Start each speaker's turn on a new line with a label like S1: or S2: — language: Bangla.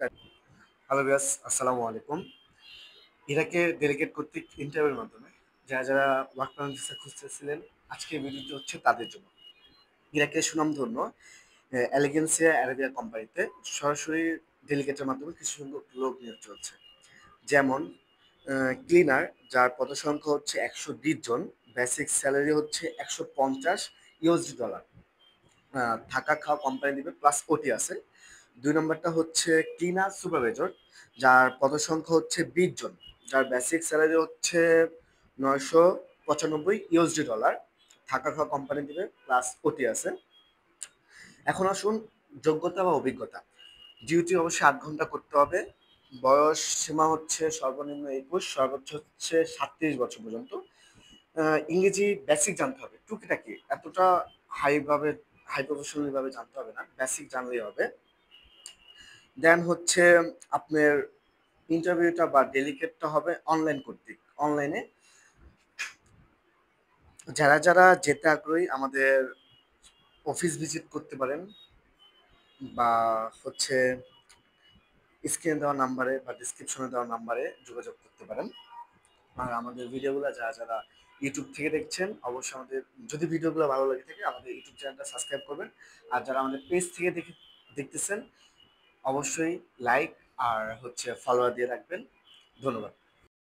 S1: হ্যালো ভিউয়ার্স, আসসালামু আলাইকুম। ইরাকের ডেলিগেট কর্তৃক ইন্টারভিউর মাধ্যমে যারা ওয়ার্ক পারমিট ভিসা খুঁজতেছিলেন, আজকের ভিডিওটি হচ্ছে তাদের জন্য। ইরাকের সুনামধন্য এলিগেন্সিয়া অ্যারাবিয়া কোম্পানিতে সরাসরি ডেলিগেটের মাধ্যমে কিছু সংখ্যক লোক নিয়োগ চলছে। যেমন ক্লিনার, যার পদসংখ্যা হচ্ছে 120 জন, বেসিক স্যালারি হচ্ছে $150। থাকা খাওয়া কোম্পানি দিবে, প্লাস ওটি আছে। 2 নম্বরটা হচ্ছে ক্লিনার সুপারভাইজার, যার পদসংখ্যা হচ্ছে 20 জন, যার বেসিক স্যালারি হচ্ছে $995। থাকা খাওয়া কোম্পানি দিবে, প্লাস ওটি আছে। এখন আসুন যোগ্যতা বা অভিজ্ঞতা। ডিউটি অবশ্যই 8 ঘন্টা করতে হবে। বয়স সীমা হচ্ছে সর্বনিম্ন 21, সর্বোচ্চ হচ্ছে 37 বছর পর্যন্ত। ইংরেজি বেসিক জানতে হবে, টুকিটাকি, এতটা হাই প্রফেশনাল ভাবে জানতে হবে না, বেসিক জানলেই হবে। দেন হচ্ছে আপনার ইন্টারভিউটা বা ডেলিগেটটা হবে অনলাইন কর্তৃক। অনলাইনে যারা যেতে আগ্রহী আমাদের অফিস ভিজিট করতে পারেন, বা হচ্ছে স্ক্রিনে দেওয়া নাম্বারে বা ডিসক্রিপশনে দেওয়া নাম্বারে যোগাযোগ করতে পারেন। আর আমাদের ভিডিওগুলো যারা ইউটিউব থেকে দেখছেন, অবশ্যই আমাদের, যদি ভিডিওগুলো ভালো লাগে থাকে, আমাদের ইউটিউব চ্যানেলটা সাবস্ক্রাইব করবেন। আর যারা আমাদের পেজ থেকে দেখতেছেন, অবশ্যই লাইক আর হচ্ছে ফলোয়ার দিয়ে রাখবেন। ধন্যবাদ।